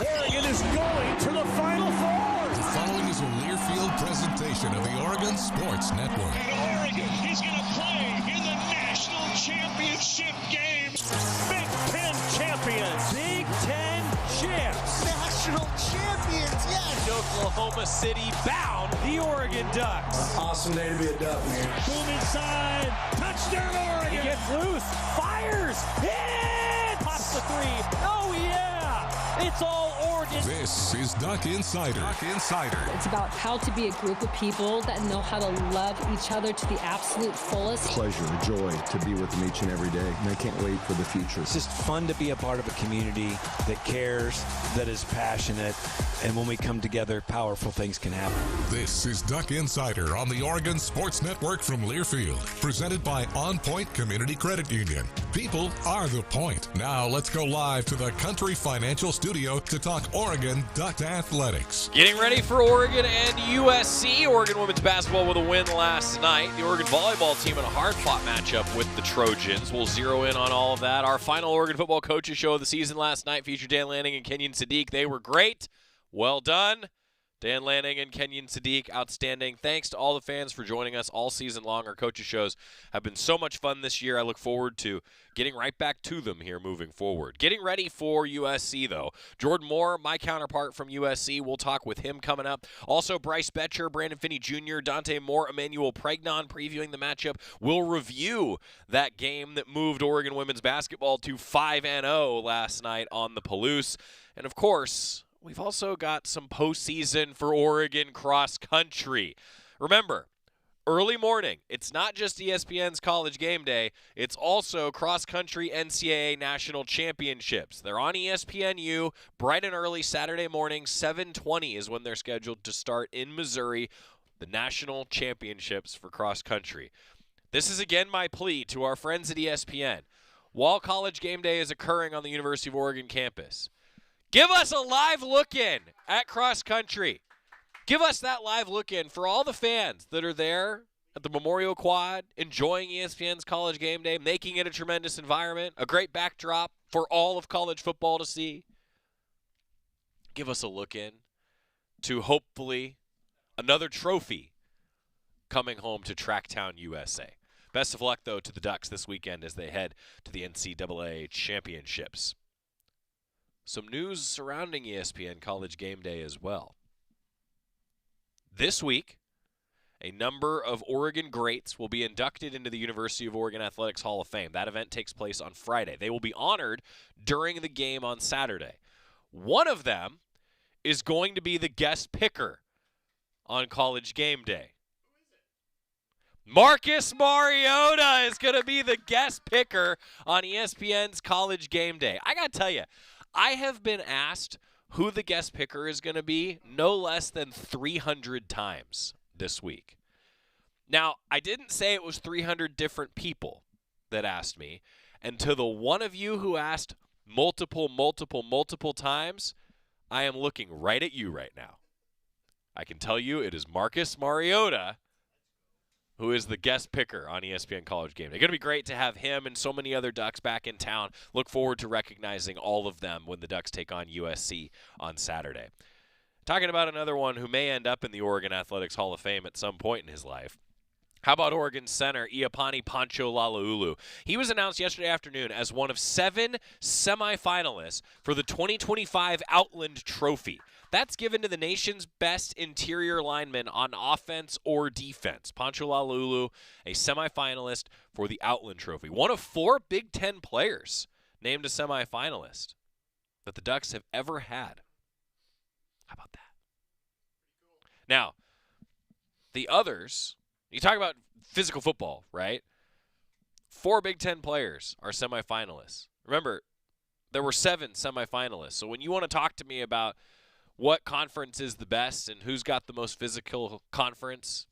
Oregon is going to the Final Four. The following is a Learfield presentation of the Oregon Sports Network. And Oregon is going to play in the national championship game. Big Ten champions. Big Ten champs. National champions, yes. Oklahoma City bound the Oregon Ducks. Awesome day to be a Duck, man. Boom inside. Touchdown Oregon. He gets loose. Fires. Hits. Pops the three. Oh, yeah. It's all Oregon. This is Duck Insider. Duck Insider. It's about how to be a group of people that know how to love each other to the absolute fullest. Pleasure, joy to be with them each and every day, and I can't wait for the future. It's just fun to be a part of a community that cares, that is passionate, and when we come together, powerful things can happen. This is Duck Insider on the Oregon Sports Network from Learfield, presented by OnPoint Community Credit Union. People are the point. Now let's go live to the Country Financial Studio to talk Oregon Duck athletics. Getting ready for Oregon and USC. Oregon women's basketball with a win last night. The Oregon volleyball team in a hard-fought matchup with the Trojans. We'll zero in on all of that. Our final Oregon football coaches show of the season last night featured Dan Lanning and Kenyon Sadiq. They were great. Well done. Dan Lanning and Kenyon Sadiq, outstanding. Thanks to all the fans for joining us all season long. Our coaches shows have been so much fun this year. I look forward to getting right back to them here moving forward. Getting ready for USC, though. Jordan Moore, my counterpart from USC. We'll talk with him coming up. Also, Bryce Betcher, Brandon Finney Jr., Dante Moore, Emmanuel Pregnon previewing the matchup. We'll review that game that moved Oregon women's basketball to 5-0 last night on the Palouse. And, of course, we've also got some postseason for Oregon cross country. Remember, early morning, it's not just ESPN's College Game Day, it's also cross country NCAA National Championships. They're on ESPNU, bright and early Saturday morning, 7:20 is when they're scheduled to start in Missouri, the National Championships for cross country. This is again my plea to our friends at ESPN. While College Game Day is occurring on the University of Oregon campus, give us a live look-in at cross country. Give us that live look-in for all the fans that are there at the Memorial Quad, enjoying ESPN's College Game Day, making it a tremendous environment, a great backdrop for all of college football to see. Give us a look-in to hopefully another trophy coming home to Tracktown, USA. Best of luck, though, to the Ducks this weekend as they head to the NCAA Championships. Some news surrounding ESPN College Game Day as well. This week, a number of Oregon greats will be inducted into the University of Oregon Athletics Hall of Fame. That event takes place on Friday. They will be honored during the game on Saturday. One of them is going to be the guest picker on College Game Day. Marcus Mariota is going to be the guest picker on ESPN's College Game Day. I got to tell you, I have been asked who the guest picker is going to be no less than 300 times this week. Now, I didn't say it was 300 different people that asked me, and to the one of you who asked multiple times, I am looking right at you right now. I can tell you it is Marcus Mariota who is the guest picker on ESPN College Game Day. It's going to be great to have him and so many other Ducks back in town. Look forward to recognizing all of them when the Ducks take on USC on Saturday. Talking about another one who may end up in the Oregon Athletics Hall of Fame at some point in his life. How about Oregon center Iapani Pancho Lalaulu? He was announced yesterday afternoon as one of 7 semifinalists for the 2025 Outland Trophy. That's given to the nation's best interior lineman on offense or defense. Pancho Lalaulu, a semifinalist for the Outland Trophy. One of 4 Big Ten players named a semifinalist that the Ducks have ever had. How about that? Now, the others, you talk about physical football, right? 4 Big Ten players are semifinalists. Remember, there were 7 semifinalists. So when you want to talk to me about what conference is the best and who's got the most physical conference,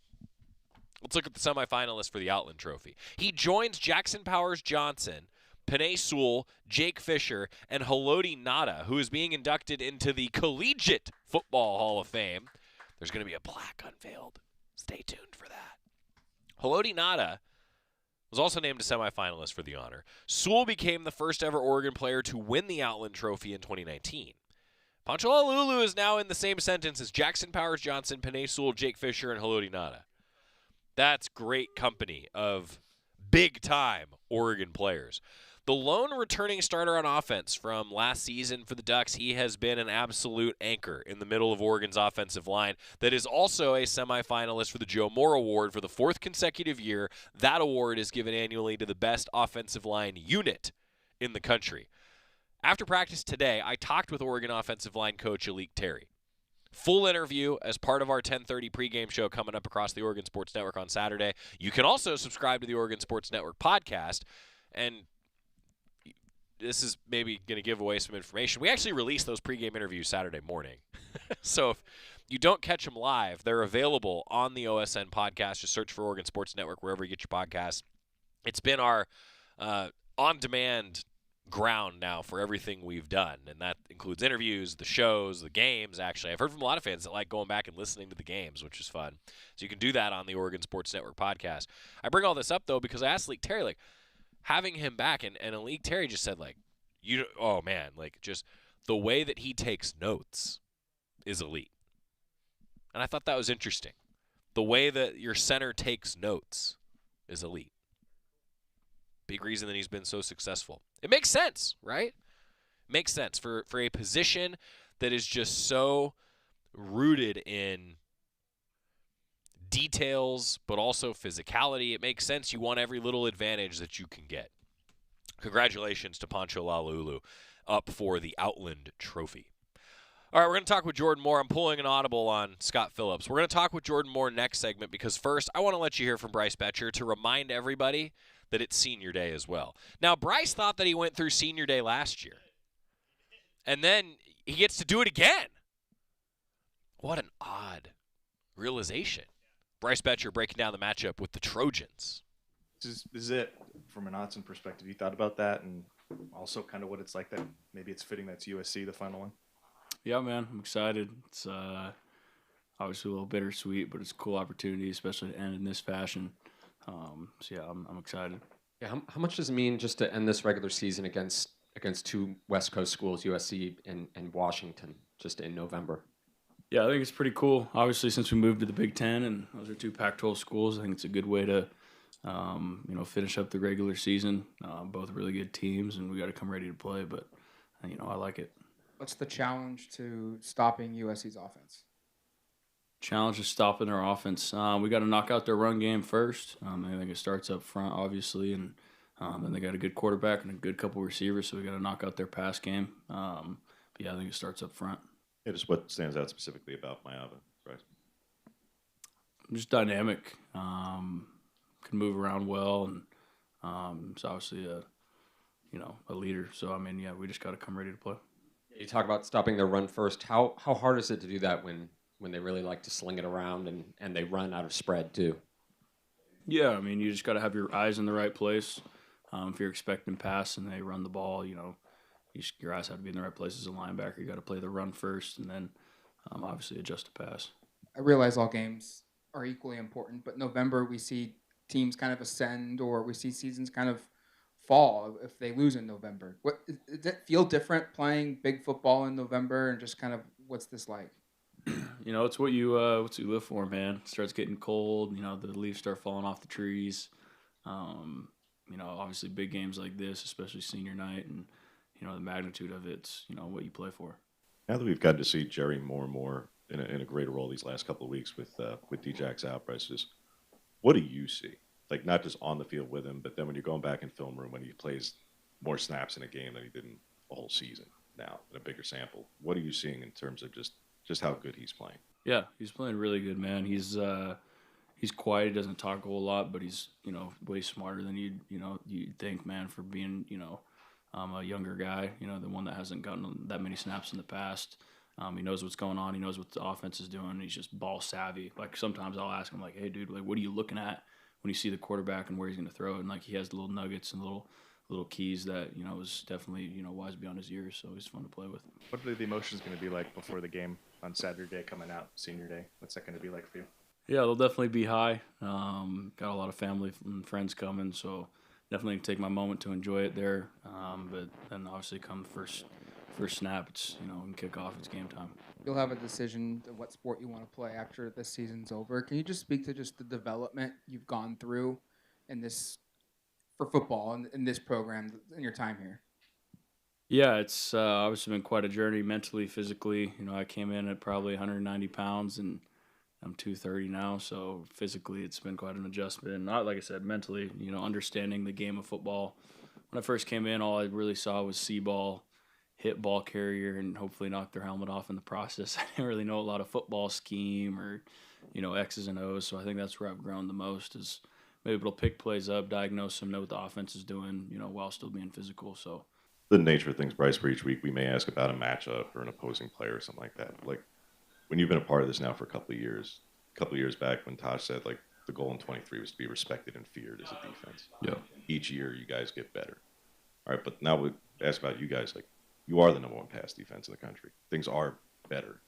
let's look at the semifinalists for the Outland Trophy. He joins Jackson Powers Johnson, Panay Sewell, Jake Fisher, and Haloti Ngata, who is being inducted into the Collegiate Football Hall of Fame. There's going to be a plaque unveiled. Stay tuned for that. Haloti Ngata was also named a semifinalist for the honor. Sewell became the first ever Oregon player to win the Outland Trophy in 2019. Lulu is now in the same sentence as Jackson Powers Johnson, Panay Sewell, Jake Fisher, and Haloti Ngata. That's great company of big-time Oregon players. The lone returning starter on offense from last season for the Ducks, he has been an absolute anchor in the middle of Oregon's offensive line that is also a semifinalist for the Joe Moore Award for the 4th consecutive year. That award is given annually to the best offensive line unit in the country. After practice today, I talked with Oregon offensive line coach Alik Terry. Full interview as part of our 10:30 pregame show coming up across the Oregon Sports Network on Saturday. You can also subscribe to the Oregon Sports Network podcast, and this is maybe going to give away some information. We actually released those pregame interviews Saturday morning. So if you don't catch them live, they're available on the OSN podcast. Just search for Oregon Sports Network wherever you get your podcasts. It's been our on-demand ground now for everything we've done, and that includes interviews, the shows, the games. Actually, I've heard from a lot of fans that like going back and listening to the games, which is fun. So you can do that on the Oregon Sports Network podcast. I bring all this up though because I asked Alik Terry, like, having him back, and Alik Terry just said, like, oh man, like, just the way that he takes notes is elite. And I thought that was interesting. The way that your center takes notes is elite. Big reason that he's been so successful. It makes sense, right? Makes sense for a position that is just so rooted in details, but also physicality. It makes sense. You want every little advantage that you can get. Congratulations to Pancho Lalulu up for the Outland Trophy. All right, we're going to talk with Jordan Moore. I'm pulling an audible on Scott Phillips. We're going to talk with Jordan Moore next segment because first I want to let you hear from Bryce Betcher to remind everybody that it's senior day as well. Now, Bryce thought that he went through senior day last year, and then he gets to do it again. What an odd realization. Bryce Betcher breaking down the matchup with the Trojans. This is it from an Autzen perspective. You thought about that, and also kind of what it's like that maybe it's fitting that's USC, the final one? Yeah, man, I'm excited. It's obviously a little bittersweet, but it's a cool opportunity, especially to end in this fashion. So yeah, I'm excited. Yeah, how much does it mean just to end this regular season against two West Coast schools, USC and Washington, just in November? Yeah, I think it's pretty cool. Obviously, since we moved to the Big Ten and those are two Pac-12 schools, I think it's a good way to finish up the regular season. Both really good teams, and we got to come ready to play. But I like it. What's the challenge to stopping USC's offense? Challenge is stopping their offense. We got to knock out their run game first. I think it starts up front, obviously, and then they got a good quarterback and a good couple receivers, so we got to knock out their pass game. But yeah, I think it starts up front. Yeah, just what stands out specifically about Mayava, right? Just dynamic. Can move around well, and it's obviously a leader. So yeah, we just got to come ready to play. You talk about stopping their run first. How hard is it to do that when they really like to sling it around and they run out of spread too? Yeah, you just got to have your eyes in the right place. If you're expecting pass and they run the ball, your eyes have to be in the right place as a linebacker. You got to play the run first and then obviously adjust to pass. I realize all games are equally important, but November we see teams kind of ascend or we see seasons kind of fall if they lose in November. Does it feel different playing big football in November, and just kind of what's this like? It's what you live for, man. It starts getting cold. The leaves start falling off the trees. Obviously big games like this, especially senior night, and the magnitude of it's what you play for. Now that we've gotten to see Jerry more and more in a greater role these last couple of weeks with D-Jack's out, Bryce, what do you see? Like, not just on the field with him, but then when you're going back in film room when he plays more snaps in a game than he did in the whole season now, in a bigger sample. What are you seeing in terms of just how good he's playing? Yeah, he's playing really good, man. He's quiet. He doesn't talk a whole lot, but he's way smarter than you'd think, man, for being a younger guy. The one that hasn't gotten that many snaps in the past. He knows what's going on. He knows what the offense is doing. He's just ball savvy. Like sometimes I'll ask him, like, "Hey, dude, like, what are you looking at when you see the quarterback and where he's going to throw it?" And like he has the little nuggets and little keys that is definitely wise beyond his years. So he's fun to play with. What are the emotions going to be like before the game on Saturday coming out, senior day? What's that going to be like for you? Yeah, they'll definitely be high. Got a lot of family and friends coming, so definitely take my moment to enjoy it there. But then obviously come first first snap, it's, and kick off, it's game time. You'll have a decision of what sport you want to play after this season's over. Can you just speak to just the development you've gone through in this for football and in this program in your time here? Yeah, it's obviously been quite a journey mentally, physically. I came in at probably 190 pounds, and I'm 230 now, so physically it's been quite an adjustment. And not, like I said, mentally, understanding the game of football. When I first came in, all I really saw was see ball, hit ball carrier, and hopefully knock their helmet off in the process. I didn't really know a lot of football scheme or, X's and O's, so I think that's where I've grown the most is maybe able to pick plays up, diagnose them, know what the offense is doing, while still being physical, so. The nature of things, Bryce, for each week, we may ask about a matchup or an opposing player or something like that. Like, when you've been a part of this now for a couple of years back when Tosh said, like, the goal in 23 was to be respected and feared as a defense. Yeah. Each year, you guys get better. All right, but now we ask about you guys. Like, you are the number one pass defense in the country. Things are better.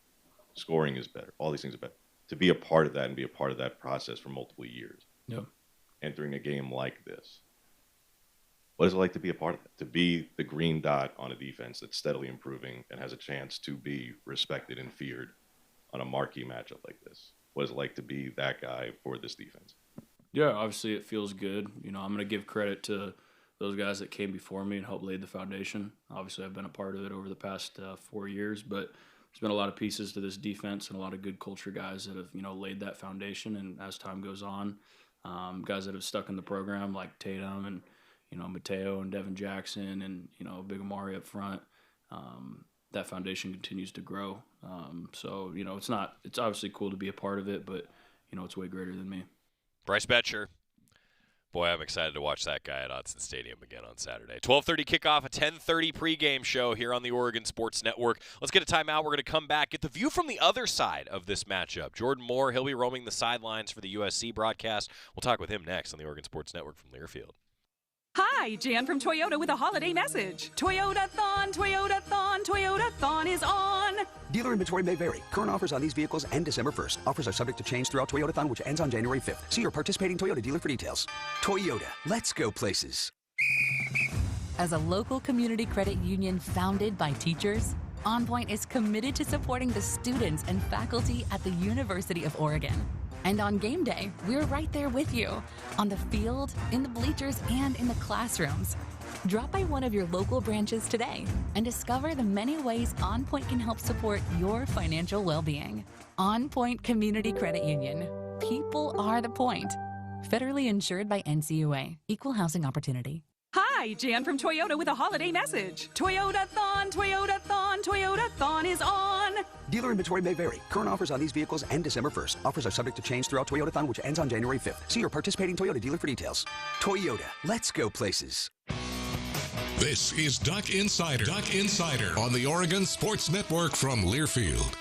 Scoring is better. All these things are better. To be a part of that and be a part of that process for multiple years. Yeah. Entering a game like this. What is it like to be a part of it? To be the green dot on a defense that's steadily improving and has a chance to be respected and feared on a marquee matchup like this? What is it like to be that guy for this defense? Yeah, obviously it feels good. I'm going to give credit to those guys that came before me and helped lay the foundation. Obviously, I've been a part of it over the past 4 years, but there's been a lot of pieces to this defense and a lot of good culture guys that have, laid that foundation. And as time goes on, guys that have stuck in the program like Tatum and, Mateo and Devin Jackson and, Big Amari up front, that foundation continues to grow. So, it's obviously cool to be a part of it, but, it's way greater than me. Bryce Betcher. Boy, I'm excited to watch that guy at Autzen Stadium again on Saturday. 12:30 kickoff, a 10:30 pregame show here on the Oregon Sports Network. Let's get a timeout. We're going to come back, get the view from the other side of this matchup. Jordan Moore, he'll be roaming the sidelines for the USC broadcast. We'll talk with him next on the Oregon Sports Network from Learfield. Hi, Jan from Toyota with a holiday message. Toyota-thon, Toyota-thon, Toyota-thon is on. Dealer inventory may vary. Current offers on these vehicles end December 1st. Offers are subject to change throughout Toyota-thon, which ends on January 5th. See your participating Toyota dealer for details. Toyota, let's go places. As a local community credit union founded by teachers, OnPoint is committed to supporting the students and faculty at the University of Oregon. And on game day, we're right there with you, on the field, in the bleachers, and in the classrooms. Drop by one of your local branches today and discover the many ways OnPoint can help support your financial well-being. OnPoint Community Credit Union. People are the point. Federally insured by NCUA. Equal housing opportunity. Hi, Jan from Toyota with a holiday message. Toyota-thon, Toyota-thon, Toyota-thon is on. Dealer inventory may vary. Current offers on these vehicles end December 1st. Offers are subject to change throughout Toyota-thon, which ends on January 5th. See your participating Toyota dealer for details. Toyota, let's go places. This is Duck Insider. Duck Insider on the Oregon Sports Network from Learfield.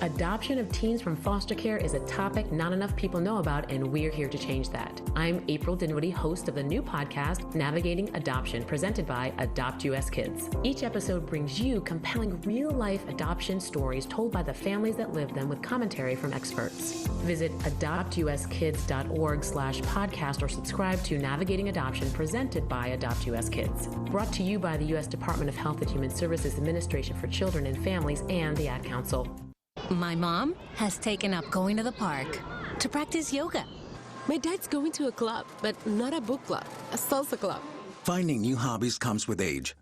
Adoption of teens from foster care is a topic not enough people know about, and we're here to change that. I'm April Dinwiddie, host of the new podcast, Navigating Adoption, presented by Adopt US Kids. Each episode brings you compelling real-life adoption stories told by the families that live them with commentary from experts. Visit adoptuskids.org/podcast or subscribe to Navigating Adoption, presented by Adopt US Kids. Brought to you by the U.S. Department of Health and Human Services Administration for Children and Families and the Ad Council. My mom has taken up going to the park to practice yoga. My dad's going to a club, but not a book club, a salsa club. Finding new hobbies comes with age.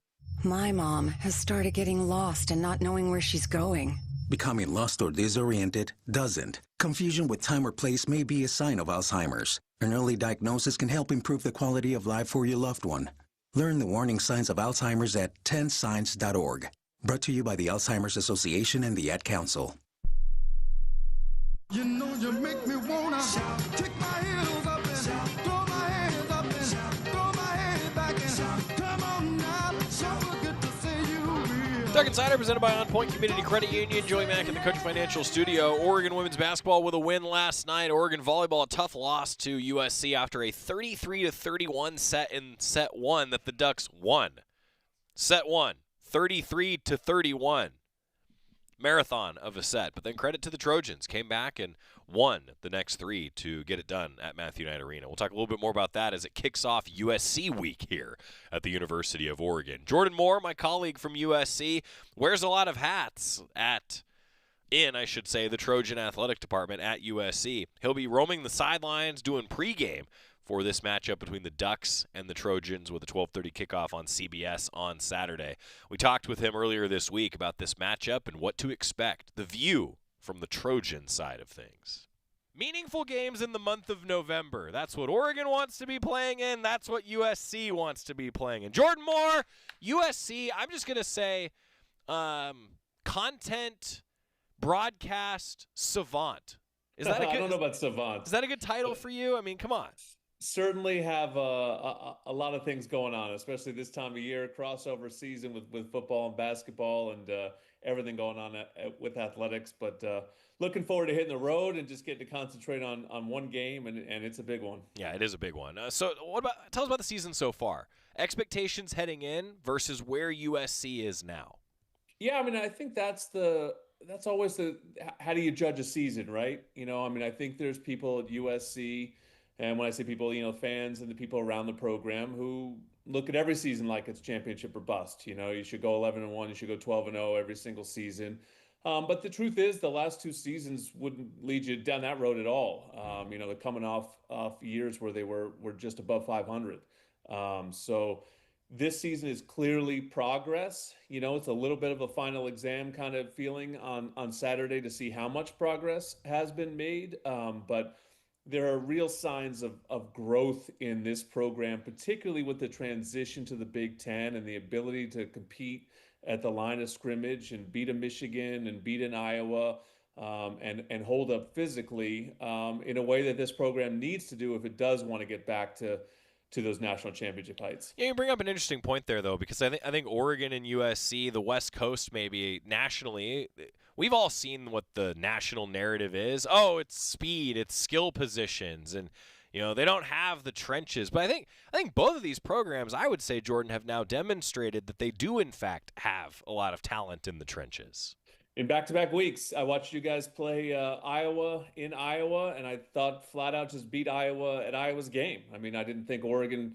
My mom has started getting lost and not knowing where she's going. Becoming lost or disoriented doesn't. Confusion with time or place may be a sign of Alzheimer's. An early diagnosis can help improve the quality of life for your loved one. Learn the warning signs of Alzheimer's at 10signs.org. Brought to you by the Alzheimer's Association and the Ad Council. You know you make me wanna kick my heels up and throw my hands up and throw my head back and come on now, so good to see you. Duck Insider presented by OnPoint Community Credit Union. Joey Mack in the Country Financial Studio. Oregon women's basketball with a win last night. Oregon volleyball, a tough loss to USC after a 33-31 set in set one that the Ducks won. Set one, 33-31. marathon of a set. But then credit to the Trojans. Came back and won the next 3 to get it done at Matthew Knight Arena. We'll talk a little bit more about that as it kicks off USC week here at the University of Oregon. Jordan Moore, my colleague from USC, wears a lot of hats in the Trojan Athletic Department at USC. He'll be roaming the sidelines doing pregame for this matchup between the Ducks and the Trojans with a 12:30 kickoff on CBS on Saturday. We talked with him earlier this week about this matchup and what to expect, the view from the Trojan side of things. Meaningful games in the month of November. That's what Oregon wants to be playing in. That's what USC wants to be playing in. Jordan Moore, USC, I'm just going to say content broadcast savant. Is that I don't know about savant. Is that a good title for you? I mean, come on. Certainly have a lot of things going on, especially this time of year, crossover season with football and basketball and everything going on with athletics. But looking forward to hitting the road and just getting to concentrate on one game, and it's a big one. Yeah, it is a big one. So tell us about the season so far. Expectations heading in versus where USC is now. Yeah, I mean, I think that's always how do you judge a season, right? I think there's people at USC, and when I say people, fans and the people around the program who look at every season like it's championship or bust. You should go 11-1, you should go 12-0 every single season. But the truth is, the last 2 seasons wouldn't lead you down that road at all. They're coming off years where they were just above 500. So this season is clearly progress. It's a little bit of a final exam kind of feeling on Saturday to see how much progress has been made. But there are real signs of growth in this program, particularly with the transition to the Big Ten and the ability to compete at the line of scrimmage and beat a Michigan and beat an Iowa and hold up physically in a way that this program needs to do if it does want to get back to those national championship heights. Yeah, you bring up an interesting point there, though, because I think Oregon and USC, the West Coast maybe nationally, we've all seen what the national narrative is. Oh, it's speed, it's skill positions, and they don't have the trenches. But I think both of these programs, I would say, Jordan, have now demonstrated that they do in fact have a lot of talent in the trenches. In back-to-back weeks, I watched you guys play Iowa in Iowa, and I thought flat out just beat Iowa at Iowa's game. I mean, I didn't think Oregon,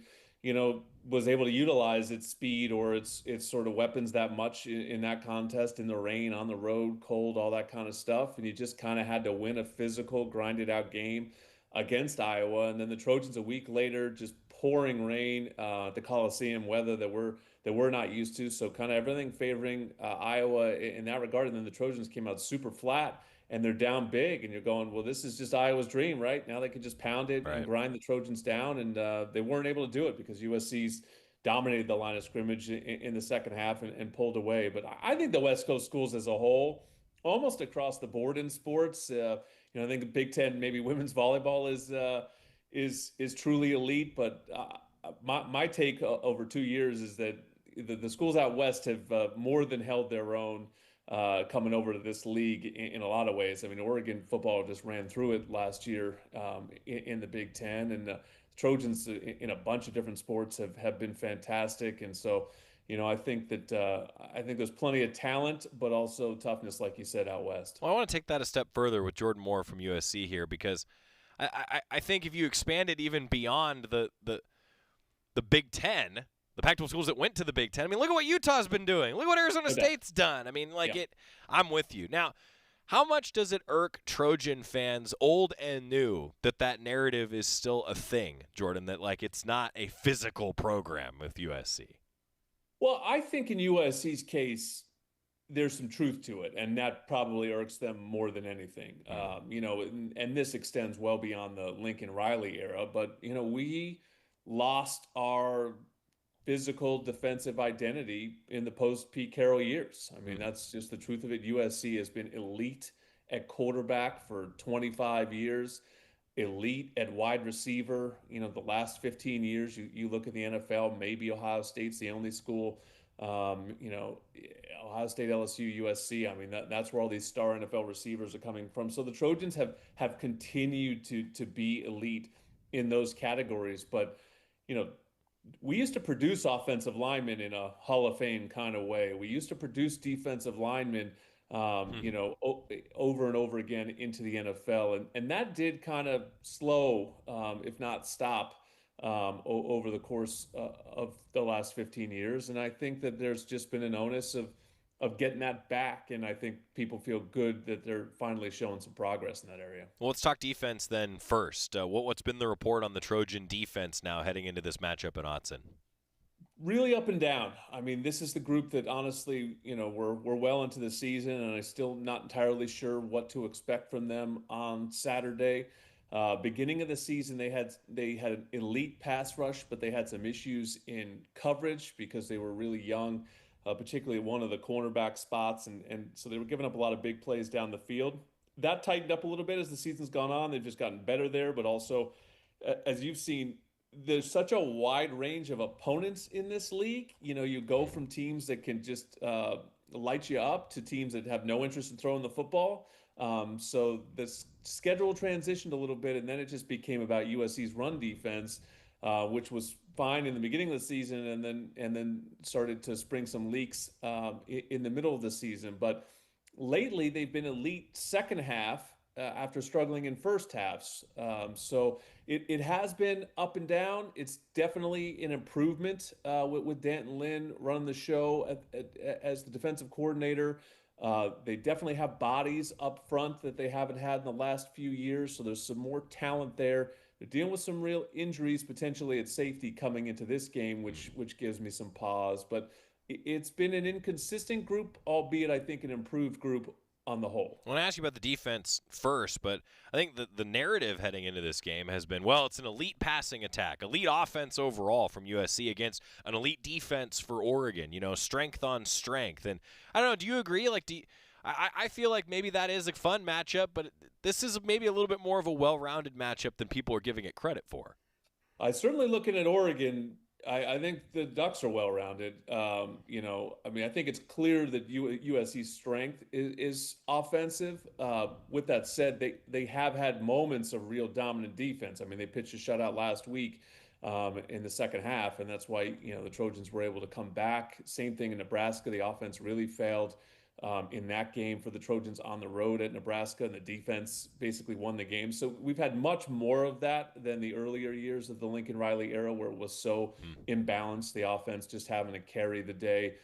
was able to utilize its speed or its sort of weapons that much in that contest, in the rain, on the road, cold, all that kind of stuff. And you just kind of had to win a physical, grinded-out game against Iowa. And then the Trojans a week later, just pouring rain at the Coliseum, weather that we're not used to. So kind of everything favoring Iowa in that regard. And then the Trojans came out super flat and they're down big. And you're going, well, this is just Iowa's dream, right? Now they could just pound it and grind the Trojans down. And they weren't able to do it because USC's dominated the line of scrimmage in the second half and pulled away. But I think the West Coast schools as a whole, almost across the board in sports, I think the Big Ten, maybe women's volleyball is truly elite. But my take over 2 years is that the schools out west have more than held their own coming over to this league in a lot of ways. I mean, Oregon football just ran through it last year in the Big Ten, and the Trojans in a bunch of different sports have been fantastic. And so, I think there's plenty of talent, but also toughness, like you said, out west. Well, I want to take that a step further with Jordan Moore from USC here, because I think if you expand it even beyond the Big Ten, the Pac-12 schools that went to the Big Ten, I mean, look at what Utah's been doing. Look at what Arizona State's done. I mean, I'm with you. Now, how much does it irk Trojan fans, old and new, that narrative is still a thing, Jordan, that it's not a physical program with USC? Well, I think in USC's case, there's some truth to it, and that probably irks them more than anything. And this extends well beyond the Lincoln Riley era, but, we lost our physical defensive identity in the post-Pete Carroll years. I mean, that's just the truth of it. USC has been elite at quarterback for 25 years, elite at wide receiver. The last 15 years, you look at the NFL, maybe Ohio State's the only school, Ohio State, LSU, USC. I mean, that's where all these star NFL receivers are coming from. So the Trojans have continued to be elite in those categories. But, we used to produce offensive linemen in a Hall of Fame kind of way. We used to produce defensive linemen over and over again into the NFL. And that did kind of slow, if not stop, over the course of the last 15 years. And I think that there's just been an onus of getting that back. And I think people feel good that they're finally showing some progress in that area. Well, let's talk defense then first. What's been the report on the Trojan defense now heading into this matchup in Autzen? Really up and down. I mean, this is the group that honestly, we're well into the season, and I'm still not entirely sure what to expect from them on Saturday. Beginning of the season, they had an elite pass rush, but they had some issues in coverage because they were really young, particularly one of the cornerback spots, and so they were giving up a lot of big plays down the field. That tightened up a little bit as the season's gone on. They've just gotten better there, but also, as you've seen, there's such a wide range of opponents in this league. You go from teams that can just light you up to teams that have no interest in throwing the football. So the schedule transitioned a little bit, and then it just became about USC's run defense, which was fine in the beginning of the season, and then started to spring some leaks in the middle of the season. But lately, they've been elite second half after struggling in first halves. So it has been up and down. It's definitely an improvement with Danton Lynn running the show as the defensive coordinator. They definitely have bodies up front that they haven't had in the last few years, so there's some more talent there. They're dealing with some real injuries potentially at safety coming into this game, which gives me some pause. But it's been an inconsistent group, albeit I think an improved group on the whole. I want to ask you about the defense first, but I think the narrative heading into this game has been, well, it's an elite passing attack, elite offense overall from USC against an elite defense for Oregon, strength on strength. And I don't know, do you agree? I feel like maybe that is a fun matchup, but this is maybe a little bit more of a well-rounded matchup than people are giving it credit for. Certainly looking at Oregon, I think the Ducks are well-rounded. I think it's clear that USC's strength is offensive. With that said, they have had moments of real dominant defense. I mean, they pitched a shutout last week in the second half, and that's why the Trojans were able to come back. Same thing in Nebraska. The offense really failed in that game for the Trojans on the road at Nebraska, and the defense basically won the game. So we've had much more of that than the earlier years of the Lincoln Riley era, where it was so imbalanced, the offense just having to carry the day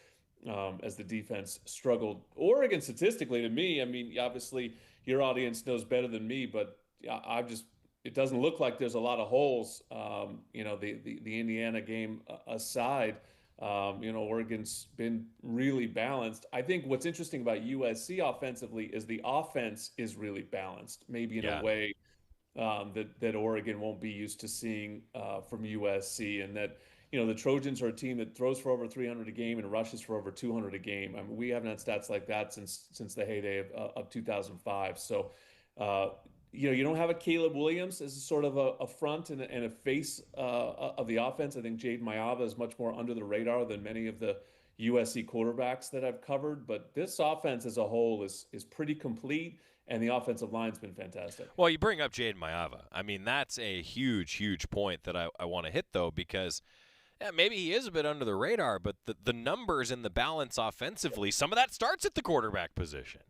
as the defense struggled. Oregon, statistically, to me, I mean, obviously your audience knows better than me, but it doesn't look like there's a lot of holes. The Indiana game aside, Oregon's been really balanced. I think what's interesting about USC offensively is the offense is really balanced, maybe in a way that Oregon won't be used to seeing from USC, and that the Trojans are a team that throws for over 300 a game and rushes for over 200 a game. I mean, we haven't had stats like that since the heyday of 2005. So you don't have a Caleb Williams as sort of a front and a face of the offense. I think Jade Mayava is much more under the radar than many of the USC quarterbacks that I've covered. But this offense as a whole is pretty complete, and the offensive line's been fantastic. Well, you bring up Jade Mayava. I mean, that's a huge, huge point that I want to hit, though, because maybe he is a bit under the radar, but the numbers and the balance offensively, some of that starts at the quarterback position.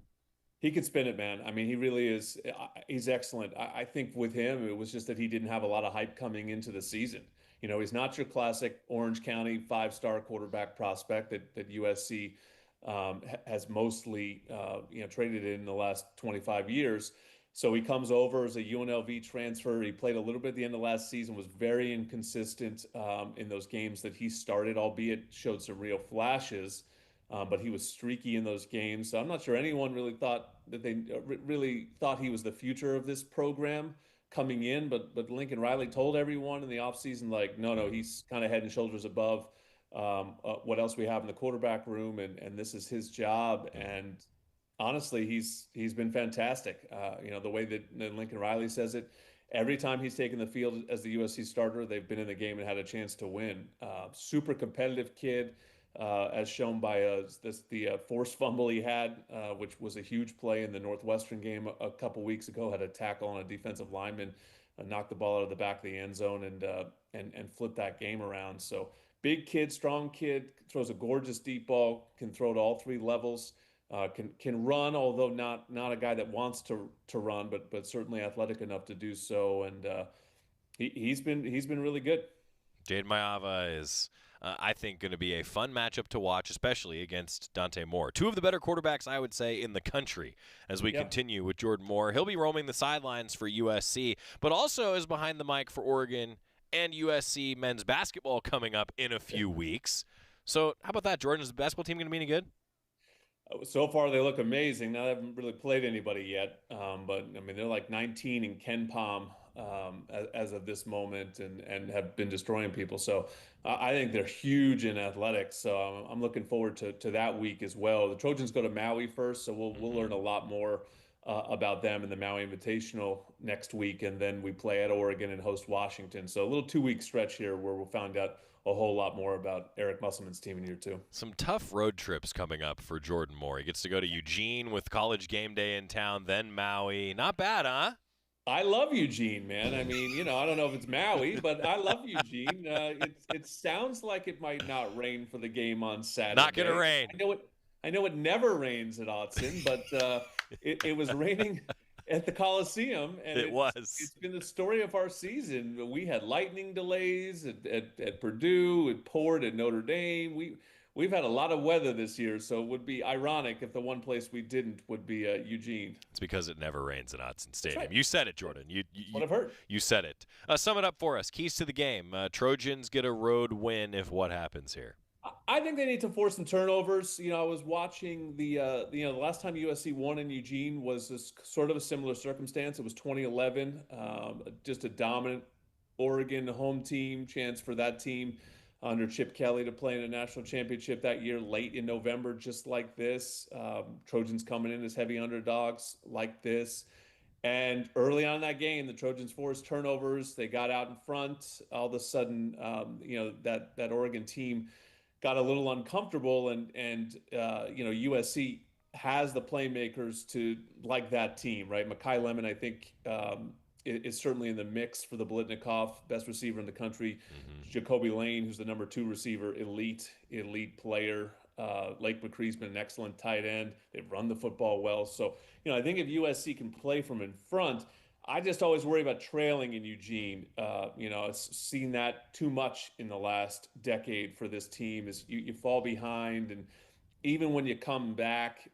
He can spin it, man. I mean, he really is. He's excellent. I think with him, it was just that he didn't have a lot of hype coming into the season. He's not your classic Orange County 5-star quarterback prospect that USC has mostly, traded in the last 25 years. So he comes over as a UNLV transfer. He played a little bit at the end of last season, was very inconsistent in those games that he started, albeit showed some real flashes. But he was streaky in those games. So I'm not sure anyone really thought that they really thought he was the future of this program coming in. But Lincoln Riley told everyone in the offseason, no, he's kind of head and shoulders above what else we have in the quarterback room, and this is his job. And honestly, he's been fantastic. The way that Lincoln Riley says it, every time he's taken the field as the USC starter, they've been in the game and had a chance to win. Super competitive kid. As shown by the forced fumble he had, which was a huge play in the Northwestern game a couple weeks ago. Had a tackle on a defensive lineman, knocked the ball out of the back of the end zone, and flipped that game around. So big kid, strong kid, throws a gorgeous deep ball, can throw to all three levels. can run, although not a guy that wants to run, but certainly athletic enough to do so. And he's been really good. Jade Mayava is, I think, going to be a fun matchup to watch, especially against Dante Moore. Two of the better quarterbacks, I would say, in the country as we continue with Jordan Moore. He'll be roaming the sidelines for USC, but also is behind the mic for Oregon and USC men's basketball coming up in a few weeks. So how about that, Jordan? Is the basketball team going to be any good? So far, they look amazing. Now, they haven't really played anybody yet, but, I mean, they're like 19 in Ken Pom as of this moment and have been destroying people. So I think they're huge in athletics. So I'm looking forward to that week as well. The Trojans go to Maui first, so we'll learn a lot more about them in the Maui Invitational next week, and then we play at Oregon and host Washington. So a little 2-week stretch here where we'll find out a whole lot more about Eric Musselman's team in year 2. Some tough road trips coming up for Jordan Moore. He gets to go to Eugene with College Game Day in town, then Maui. Not bad, huh? I love Eugene, man. I mean, I don't know if it's Maui, but I love Eugene. It sounds like it might not rain for the game on Saturday. Not going to rain. I know it never rains at Autzen, but it was raining at the Coliseum, and it's been the story of our season. We had lightning delays at Purdue. It poured at Notre Dame. We've had a lot of weather this year, so it would be ironic if the one place we didn't would be Eugene. It's because it never rains at Autzen Stadium. Right. You said it, Jordan. What I've heard. You said it. Sum it up for us. Keys to the game. Trojans get a road win if what happens here? I think they need to force some turnovers. I was watching the last time USC won in Eugene was this sort of a similar circumstance. It was 2011, just a dominant Oregon home team, chance for that team under Chip Kelly to play in a national championship that year, late in November, just like this. Trojans coming in as heavy underdogs like this. And early on in that game, the Trojans forced turnovers. They got out in front. All of a sudden, that Oregon team got a little uncomfortable, and USC has the playmakers to like that team, right? Mekhi Lemon, I think, is certainly in the mix for the Biletnikoff, best receiver in the country. Jacoby Lane, who's the number 2 receiver, elite player. Lake McCree's been an excellent tight end. They've run the football well. So, I think if USC can play from in front, I just always worry about trailing in Eugene. I've seen that too much in the last decade for this team. Is you fall behind, and even when you come back,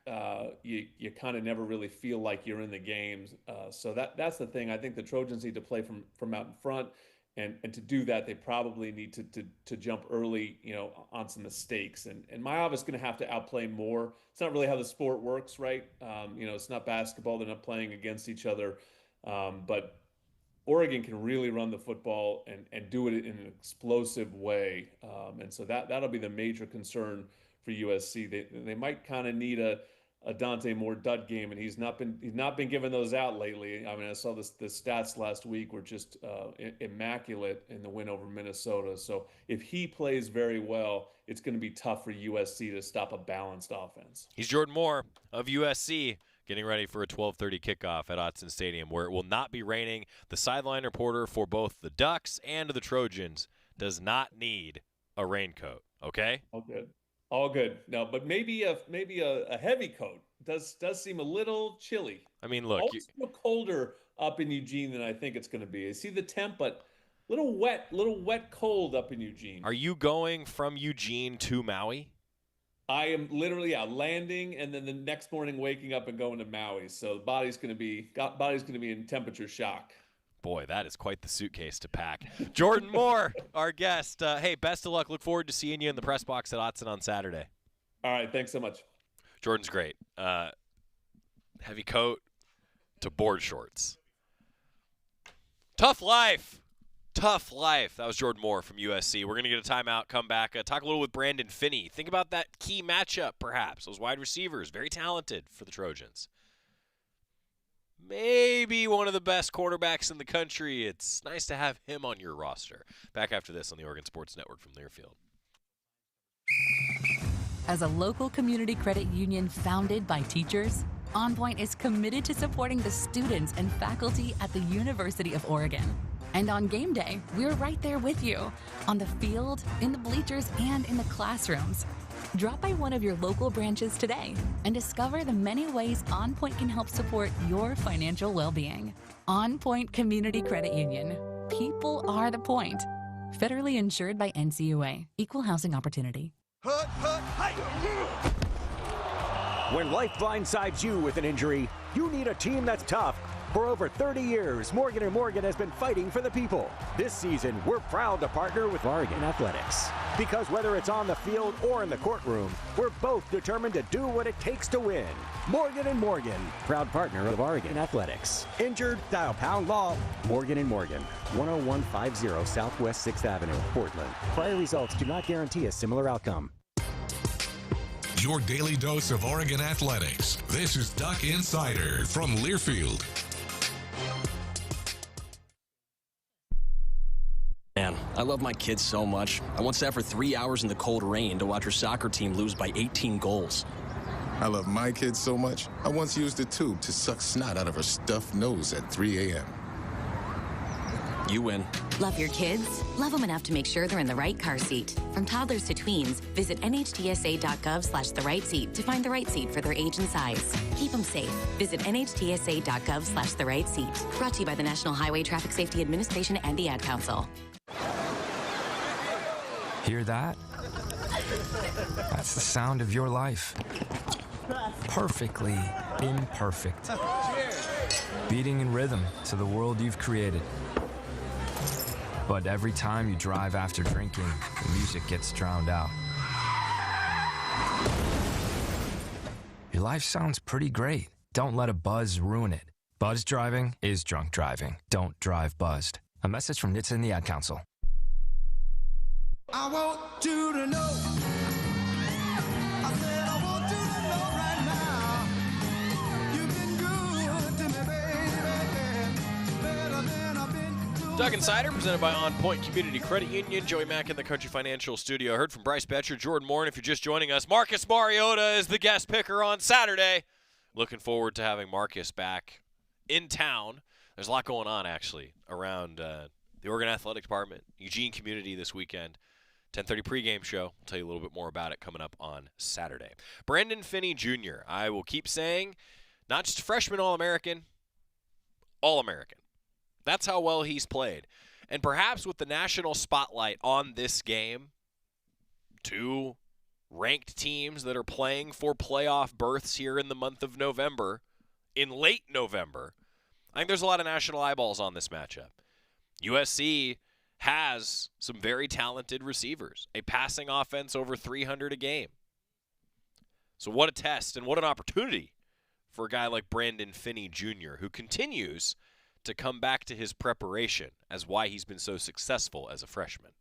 you kind of never really feel like you're in the games. So that's the thing. I think the Trojans need to play from out in front, and to do that, they probably need to jump early, on some mistakes. And Mayava's going to have to outplay more. It's not really how the sport works, right? It's not basketball. They're not playing against each other. But Oregon can really run the football and do it in an explosive way. And so that'll be the major concern for USC. They might kind of need a Dante Moore dud game, and he's not been giving those out lately. I mean, I saw the stats last week were just immaculate in the win over Minnesota. So if he plays very well, it's going to be tough for USC to stop a balanced offense. He's Jordan Moore of USC, getting ready for a 12:30 kickoff at Autzen Stadium, where it will not be raining. The sideline reporter for both the Ducks and the Trojans does not need a raincoat. Okay? All good. No, but maybe a heavy coat does seem a little chilly. I mean, look, always feel colder up in Eugene than I think it's going to be. I see the temp, but little wet cold up in Eugene. Are you going from Eugene to Maui? I am literally landing, and then the next morning waking up and going to Maui. So the body's going to be in temperature shock. Boy, that is quite the suitcase to pack. Jordan Moore, our guest. Hey, best of luck. Look forward to seeing you in the press box at Autzen on Saturday. All right, thanks so much. Jordan's great. Heavy coat to board shorts. Tough life. That was Jordan Moore from USC. We're going to get a timeout, come back, talk a little with Brandon Finney. Think about that key matchup, perhaps. Those wide receivers, very talented for the Trojans. Maybe one of the best quarterbacks in the country. It's nice to have him on your roster. Back after this on the Oregon Sports Network from Learfield. As a local community credit union founded by teachers, OnPoint is committed to supporting the students and faculty at the University of Oregon. And on game day, we're right there with you, on the field, in the bleachers, and in the classrooms. Drop by one of your local branches today and discover the many ways OnPoint can help support your financial well-being. OnPoint Community Credit Union. People are the point. Federally insured by NCUA. Equal housing opportunity. When life blindsides you with an injury, you need a team that's tough. For over 30 years, Morgan & Morgan has been fighting for the people. This season, we're proud to partner with Oregon Athletics. Because whether it's on the field or in the courtroom, we're both determined to do what it takes to win. Morgan & Morgan, proud partner of Oregon Athletics. Injured? Dial pound law. Morgan & Morgan, 10150 Southwest 6th Avenue, Portland. Prior results do not guarantee a similar outcome. Your daily dose of Oregon athletics. This is Duck Insider from Learfield. Man, I love my kids so much. I once sat for 3 hours in the cold rain to watch her soccer team lose by 18 goals. I love my kids so much, I once used a tube to suck snot out of her stuffed nose at 3 a.m. You win. Love your kids? Love them enough to make sure they're in the right car seat. From toddlers to tweens, visit nhtsa.gov/the right seat to find the right seat for their age and size. Keep them safe. Visit nhtsa.gov/the right seat. Brought to you by the National Highway Traffic Safety Administration and the Ad Council. Hear that? That's the sound of your life. Perfectly imperfect. Beating in rhythm to the world you've created. But every time you drive after drinking, the music gets drowned out. Your life sounds pretty great. Don't let a buzz ruin it. Buzz driving is drunk driving. Don't drive buzzed. A message from NHTSA and the Ad Council. I want you to know. I said I want you to know right now. You've been good to me, baby. Better than I've been to Duck Insider, presented by OnPoint Community Credit Union. Joey Mack in the Country Financial Studio. Heard from Bryce Betcher, Jordan Moore, and if you're just joining us, Marcus Mariota is the guest picker on Saturday. Looking forward to having Marcus back in town. There's a lot going on, actually, around the Oregon Athletic Department, Eugene community this weekend. 10:30 pregame show. I'll tell you a little bit more about it coming up on Saturday. Brandon Finney Jr., I will keep saying, not just a freshman All-American, All-American. That's how well he's played. And perhaps with the national spotlight on this game, two ranked teams that are playing for playoff berths here in the month of November, in late November, I think there's a lot of national eyeballs on this matchup. USC has some very talented receivers, a passing offense over 300 a game. So what a test and what an opportunity for a guy like Brandon Finney Jr., who continues to come back to his preparation as why he's been so successful as a freshman.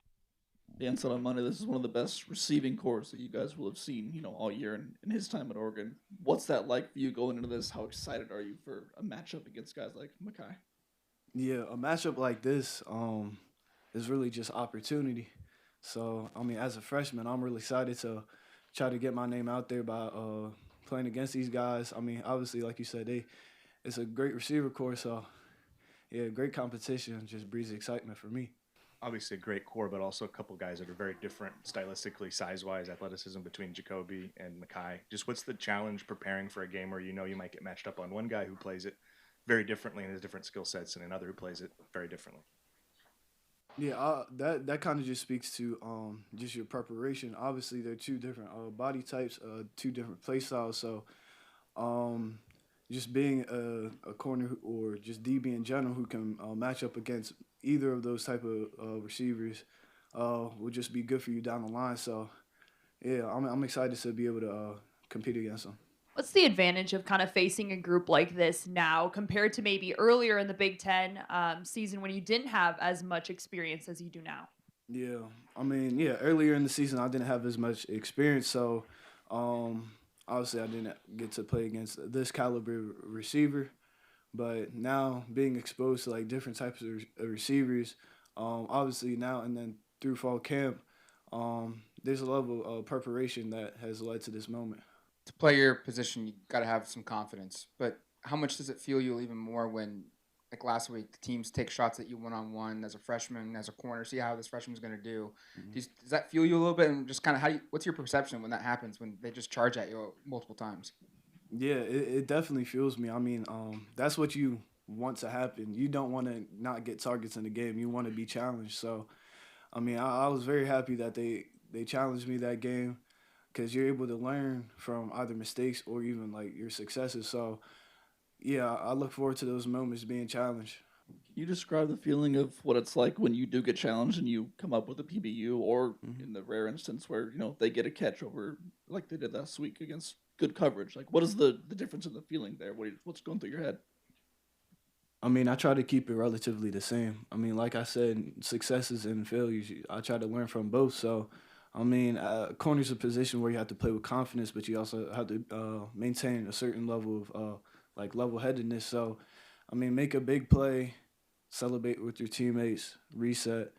Dan said on Monday, this is one of the best receiving corps that you guys will have seen, all year in his time at Oregon. What's that like for you going into this? How excited are you for a matchup against guys like Mackay? Yeah, a matchup like this is really just opportunity. So, as a freshman, I'm really excited to try to get my name out there by playing against these guys. Obviously, like you said, it's a great receiver corps, so yeah, great competition, just breeds excitement for me. Obviously a great core, but also a couple guys that are very different stylistically, size-wise, athleticism between Jacoby and Mackay. Just what's the challenge preparing for a game where you might get matched up on one guy who plays it very differently and has different skill sets and another who plays it very differently? Yeah, that kind of just speaks to just your preparation. Obviously, they're two different body types, two different play styles. So just being a corner or just DB in general who can match up against either of those type of receivers will just be good for you down the line. So, yeah, I'm excited to be able to compete against them. What's the advantage of kind of facing a group like this now compared to maybe earlier in the Big Ten season when you didn't have as much experience as you do now? Yeah, earlier in the season I didn't have as much experience, so obviously I didn't get to play against this caliber receiver. But now being exposed to like different types of receivers, obviously now and then through fall camp, there's a level of preparation that has led to this moment. To play your position, you got to have some confidence. But how much does it fuel you even more when like last week, teams take shots at you one-on-one as a freshman, as a corner, see how this freshman's going to do. Does that fuel you a little bit? And just kind of what's your perception when that happens, when they just charge at you multiple times? Yeah, it definitely fuels me. I mean, that's what you want to happen. You don't want to not get targets in the game. You want to be challenged. So, I mean, I was very happy that they challenged me that game, because you're able to learn from either mistakes or even like your successes. So, yeah, I look forward to those moments being challenged. Can you describe the feeling of what it's like when you do get challenged and you come up with a PBU, or in the rare instance where, you know, they get a catch over like they did last week against good coverage? Like, what is the difference in the feeling there? What's going through your head? I mean, I try to keep it relatively the same. I mean, like I said, successes and failures, I try to learn from both. So, I mean, corner's a position where you have to play with confidence, but you also have to maintain a certain level of level-headedness. So, I mean, make a big play, celebrate with your teammates, reset,